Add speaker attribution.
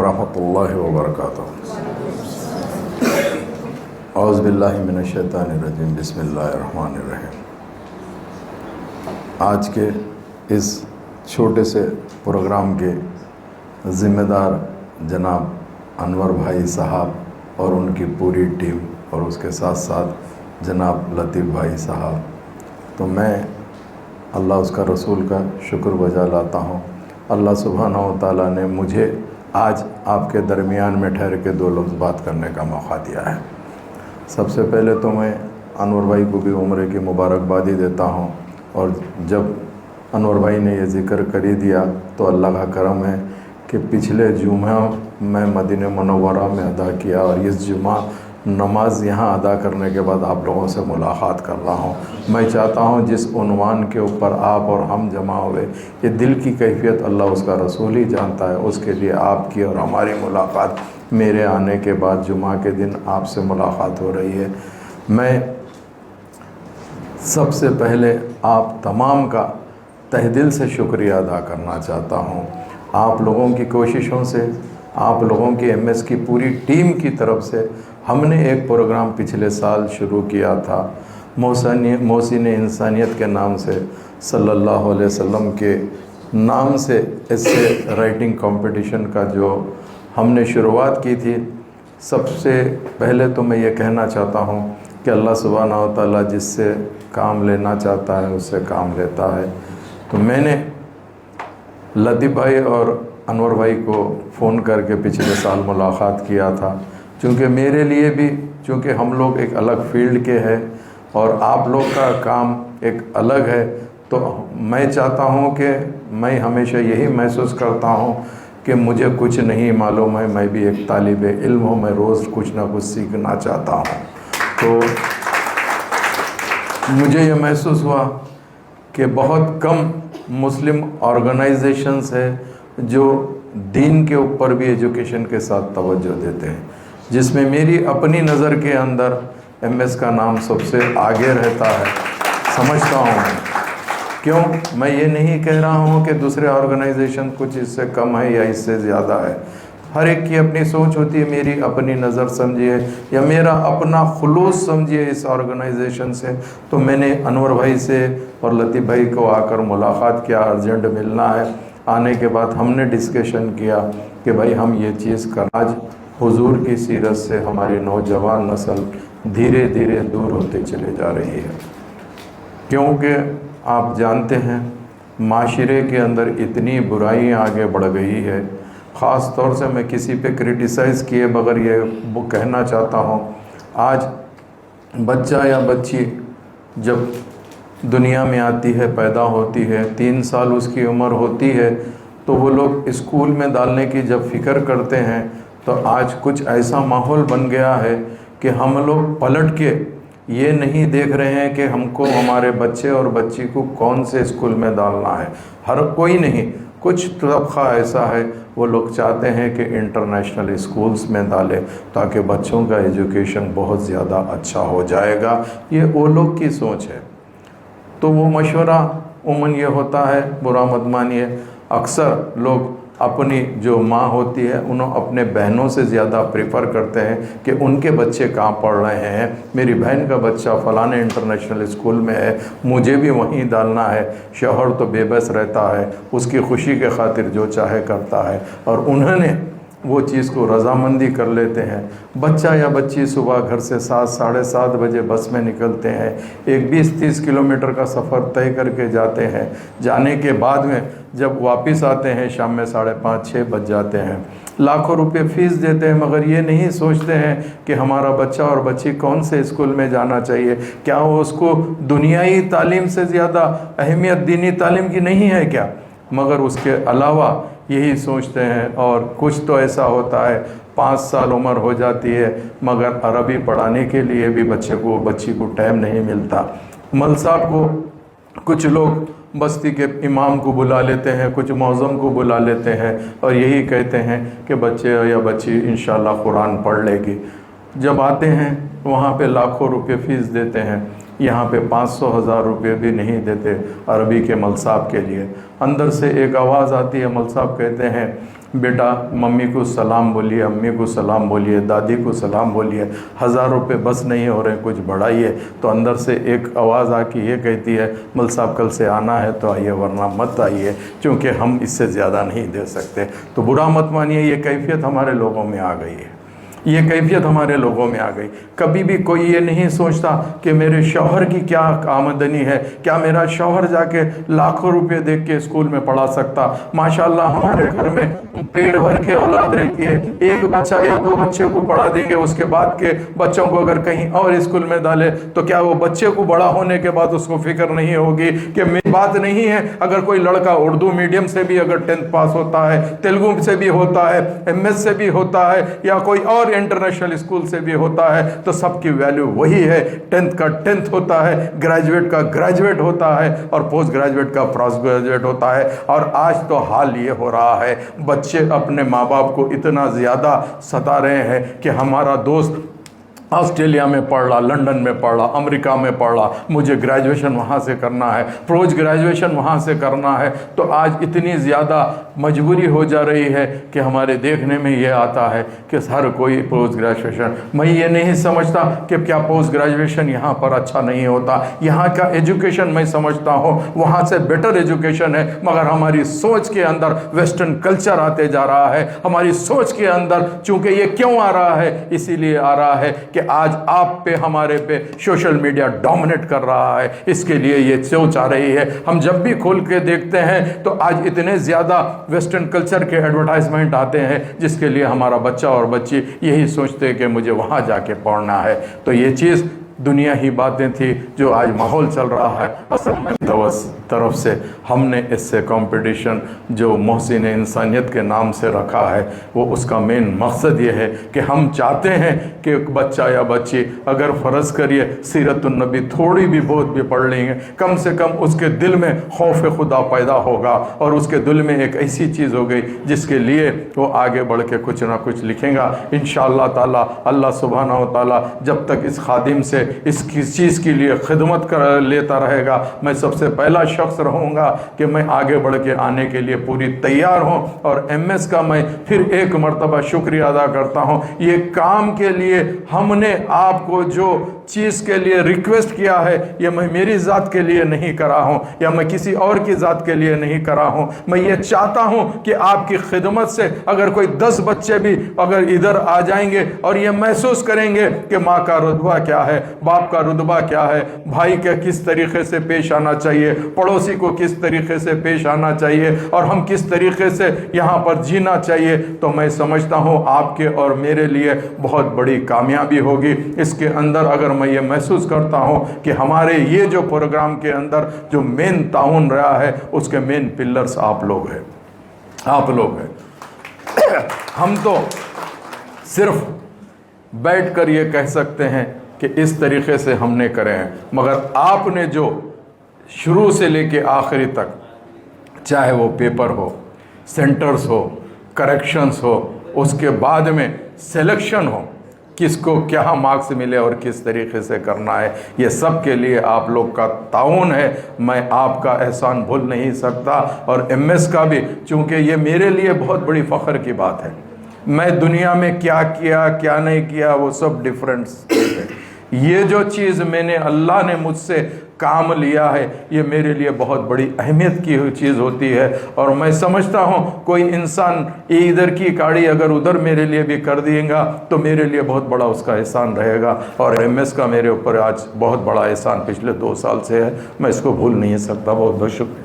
Speaker 1: वरहमतुल्लाहि वबरकातुहू। औज़ु बिल्लाहि मिनश शैतानिर रजीम, बिस्मिल्लाहिर रहमानिर रहीम। आज के इस छोटे से प्रोग्राम के ज़िम्मेदार जनाब अनवर भाई साहब और उनकी पूरी टीम और उसके साथ साथ जनाब लतीफ़ भाई साहब, तो मैं अल्लाह उसका रसूल का शुक्र बजा लाता हूँ। अल्लाह सुब्हानहू व तआला ने मुझे आज आपके दरमियान में ठहर के दो लफ्ज़ बात करने का मौका दिया है। सबसे पहले तो मैं अनवर भाई को भी उम्र की मुबारकबादी देता हूँ, और जब अनवर भाई ने ये ज़िक्र कर ही दिया तो अल्लाह का करम है कि पिछले जुमा मैं मदीना मुनव्वरा में अदा किया और इस जुमा नमाज यहाँ अदा करने के बाद आप लोगों से मुलाकात कर रहा हूँ। मैं चाहता हूँ जिस उन्वान के ऊपर आप और हम जमा हुए, ये दिल की कैफियत अल्लाह उसका रसूल ही जानता है। उसके लिए आपकी और हमारी मुलाकात मेरे आने के बाद जुमा के दिन आपसे मुलाकात हो रही है। मैं सबसे पहले आप तमाम का तहे दिल से शुक्रिया अदा करना चाहता हूँ। आप लोगों की कोशिशों से, आप लोगों की एमएस की पूरी टीम की तरफ से हमने एक प्रोग्राम पिछले साल शुरू किया था, मोहसिन इंसानियत के नाम से, सल्लल्लाहु अलैहि वसल्लम के नाम से इससे राइटिंग कंपटीशन का जो हमने शुरुआत की थी। सबसे पहले तो मैं ये कहना चाहता हूँ कि अल्लाह सुब्हानहू व तआला जिससे काम लेना चाहता है उससे काम लेता है। तो मैंने लतीफ़ भाई और अनवर भाई को फ़ोन करके पिछले साल मुलाकात किया था, क्योंकि मेरे लिए भी, चूँकि हम लोग एक अलग फील्ड के हैं और आप लोग का काम एक अलग है, तो मैं चाहता हूँ कि मैं हमेशा यही महसूस करता हूँ कि मुझे कुछ नहीं मालूम है, मैं भी एक तालिब इल्म हूँ, मैं रोज़ कुछ ना कुछ सीखना चाहता हूँ। तो मुझे ये महसूस हुआ कि बहुत कम मुस्लिम ऑर्गेनाइजेशंस है जो दीन के ऊपर भी एजुकेशन के साथ तवज्जो देते हैं, जिसमें मेरी अपनी नज़र के अंदर एमएस का नाम सबसे आगे रहता है, समझता हूँ मैं। क्यों? मैं ये नहीं कह रहा हूँ कि दूसरे ऑर्गेनाइजेशन कुछ इससे कम है या इससे ज़्यादा है। हर एक की अपनी सोच होती है। मेरी अपनी नज़र समझिए या मेरा अपना खुलूस समझिए इस ऑर्गेनाइजेशन से, तो मैंने अनवर भाई से और लतीफ़ भाई को आकर मुलाकात किया, अर्जेंट मिलना है। आने के बाद हमने डिस्कशन किया कि भाई हम ये चीज़ कर, आज हुजूर की सीरत से हमारी नौजवान नस्ल धीरे धीरे दूर होते चले जा रही है, क्योंकि आप जानते हैं माशरे के अंदर इतनी बुराइयां आगे बढ़ गई है। ख़ास तौर से मैं किसी पे क्रिटिसाइज़ किए बगैर ये वो कहना चाहता हूँ, आज बच्चा या बच्ची जब दुनिया में आती है, पैदा होती है, 3 साल उसकी उम्र होती है, तो वो लोग स्कूल में डालने की जब फ़िक्र करते हैं, तो आज कुछ ऐसा माहौल बन गया है कि हम लोग पलट के ये नहीं देख रहे हैं कि हमको हमारे बच्चे और बच्ची को कौन से स्कूल में डालना है। हर कोई नहीं, कुछ तबका ऐसा है वो लोग चाहते हैं कि इंटरनेशनल स्कूल्स में डालें ताकि बच्चों का एजुकेशन बहुत ज़्यादा अच्छा हो जाएगा। ये वो लोग की सोच है। तो वो मशवरा उमूमन ये होता है, बुरा मत मानिए, अक्सर लोग अपनी जो माँ होती है उन्हें अपने बहनों से ज़्यादा प्रेफर करते हैं कि उनके बच्चे कहाँ पढ़ रहे हैं, मेरी बहन का बच्चा फ़लाने इंटरनेशनल स्कूल में है, मुझे भी वहीं डालना है। शौहर तो बेबस रहता है, उसकी खुशी के खातिर जो चाहे करता है, और उन्होंने वो चीज़ को रज़ामंदी कर लेते हैं। बच्चा या बच्ची सुबह घर से 7 साढ़े 7 बजे बस में निकलते हैं, एक 20-30 किलोमीटर का सफ़र तय करके जाते हैं। जाने के बाद में जब वापस आते हैं शाम में 5:30-6 बज जाते हैं। लाखों रुपए फ़ीस देते हैं, मगर ये नहीं सोचते हैं कि हमारा बच्चा और बच्ची कौन से स्कूल में जाना चाहिए। क्या वो उसको दुनियाई तालीम से ज़्यादा अहमियत दीनी तालीम की नहीं है क्या? मगर उसके अलावा यही सोचते हैं। और कुछ तो ऐसा होता है 5 साल उम्र हो जाती है मगर अरबी पढ़ाने के लिए भी बच्ची को टाइम नहीं मिलता। मल साहब को कुछ लोग बस्ती के इमाम को बुला लेते हैं, कुछ मौज़म को बुला लेते हैं और यही कहते हैं कि बच्चे या बच्ची इंशाल्लाह कुरान पढ़ लेगी। जब आते हैं वहाँ पे लाखों रुपए फ़ीस देते हैं, यहाँ पे 500,000 रुपये भी नहीं देते अरबी के मल साहब के लिए। अंदर से एक आवाज़ आती है, मल साहब कहते हैं बेटा मम्मी को सलाम बोलिए, अम्मी को सलाम बोलिए, दादी को सलाम बोलिए, 1000 रुपये बस नहीं हो रहे, कुछ बढ़ाइए। तो अंदर से एक आवाज़ आके ये कहती है मल साहब कल से आना है तो आइए वरना मत आइए, क्योंकि हम इससे ज़्यादा नहीं दे सकते। तो बुरा मत मानिए, ये कैफियत हमारे लोगों में आ गई है, ये कैफियत हमारे लोगों में आ गई। कभी भी कोई ये नहीं सोचता कि मेरे शौहर की क्या आमदनी है, क्या मेरा शौहर जाके लाखों रुपए देख के स्कूल में पढ़ा सकता। माशाल्लाह हमारे घर में पेट भर के औलाद रहती है, एक बच्चा या 2 बच्चे को पढ़ा देंगे, उसके बाद के बच्चों को अगर कहीं और स्कूल में डाले तो क्या वो बच्चे को बड़ा होने के बाद उसको फिक्र नहीं होगी कि मेरी बात नहीं है। अगर कोई लड़का उर्दू मीडियम से भी अगर 10th पास होता है, तेलुगु से भी होता है, MS से भी होता है, या कोई और इंटरनेशनल स्कूल से भी होता है, तो सबकी वैल्यू वही है। 10th का 10th होता है, ग्रेजुएट का ग्रेजुएट होता है, और पोस्ट ग्रेजुएट का पोस्ट ग्रेजुएट होता है। और आज तो हाल ये हो रहा है, बच्चे अपने माँ बाप को इतना ज़्यादा सता रहे हैं कि हमारा दोस्त ऑस्ट्रेलिया में पढ़ रहा, लंदन में पढ़ रहा, अमेरिका में पढ़ रहा, मुझे ग्रेजुएशन वहाँ से करना है, पोस्ट ग्रेजुएशन वहाँ से करना है। तो आज इतनी ज़्यादा मजबूरी हो जा रही है कि हमारे देखने में ये आता है कि हर कोई पोस्ट ग्रेजुएशन। मैं ये नहीं समझता कि क्या पोस्ट ग्रेजुएशन यहाँ पर अच्छा नहीं होता, यहाँ का एजुकेशन मैं समझता हूँ वहाँ से बेटर एजुकेशन है, मगर हमारी सोच के अंदर वेस्टर्न कल्चर आते जा रहा है। हमारी सोच के अंदर चूँकि ये क्यों आ रहा है, इसीलिए आ रहा है कि आज आप पे हमारे पे सोशल मीडिया डोमिनेट कर रहा है, इसके लिए ये सोच आ रही है। हम जब भी खोल के देखते हैं तो आज इतने ज़्यादा वेस्टर्न कल्चर के एडवर्टाइजमेंट आते हैं, जिसके लिए हमारा बच्चा और बच्ची यही सोचते हैं कि मुझे वहाँ जाके पढ़ना है। तो ये चीज़ दुनिया ही बातें थी जो आज माहौल चल रहा है। तरफ से हमने इससे कंपटीशन जो मोहसिन इंसानियत के नाम से रखा है, वो उसका मेन मकसद ये है कि हम चाहते हैं कि एक बच्चा या बच्ची अगर फ़र्ज़ करिए सीरतुन नबी थोड़ी भी बहुत भी पढ़ लेंगे, कम से कम उसके दिल में खौफ खुदा पैदा होगा, और उसके दिल में एक ऐसी चीज़ हो गई जिसके लिए वो आगे बढ़ के कुछ ना कुछ लिखेगा। इंशाअल्लाह ताला अल्लाह सुब्हानहू व तआला जब तक इस खादिम से इस चीज़ के लिए खिदमत कर लेता रहेगा, मैं सबसे पहला शख्स रहूँगा कि मैं आगे बढ़ के आने के लिए पूरी तैयार हूँ। और MS का मैं फिर एक मर्तबा शुक्रिया अदा करता हूँ। ये काम के लिए हमने आपको जो चीज़ के लिए रिक्वेस्ट किया है, ये मैं मेरी ज़ात के लिए नहीं करा हूँ या मैं किसी और की ज़ात के लिए नहीं करा हूँ। मैं ये चाहता हूँ कि आपकी खिदमत से अगर कोई 10 बच्चे भी अगर इधर आ जाएंगे और ये महसूस करेंगे कि माँ का रुतबा क्या है, बाप का रुतबा क्या है, भाई के किस तरीके से पेश आना चाहिए, पड़ोसी को किस तरीके से पेश आना चाहिए, और हम किस तरीके से यहाँ पर जीना चाहिए, तो मैं समझता हूँ आपके और मेरे लिए बहुत बड़ी कामयाबी होगी। इसके अंदर अगर मैं ये महसूस करता हूँ कि हमारे ये जो प्रोग्राम के अंदर जो मेन ताउन रहा है, उसके मेन पिलर्स आप लोग हैं, आप लोग हैं। हम तो सिर्फ बैठकर ये कह सकते हैं कि इस तरीके से हमने करे हैं, मगर आपने जो शुरू से लेके आखिरी तक, चाहे वो पेपर हो, सेंटर्स हो, करेक्शंस हो, उसके बाद में सिलेक्शन हो, किसको क्या मार्क्स मिले और किस तरीके से करना है, ये सब के लिए आप लोग का ताउन है। मैं आपका एहसान भूल नहीं सकता। और MS का भी, चूँकि ये मेरे लिए बहुत बड़ी फ़ख्र की बात है। मैं दुनिया में क्या किया क्या नहीं किया वो सब डिफरेंस है। ये जो चीज़ मैंने अल्लाह ने मुझसे काम लिया है, ये मेरे लिए बहुत बड़ी अहमियत की हुई चीज़ होती है। और मैं समझता हूँ कोई इंसान इधर की गाड़ी अगर उधर मेरे लिए भी कर देगा तो मेरे लिए बहुत बड़ा उसका एहसान रहेगा। और MS का मेरे ऊपर आज बहुत बड़ा एहसान पिछले 2 साल से है, मैं इसको भूल नहीं सकता। बहुत बहुत शुक्रिया।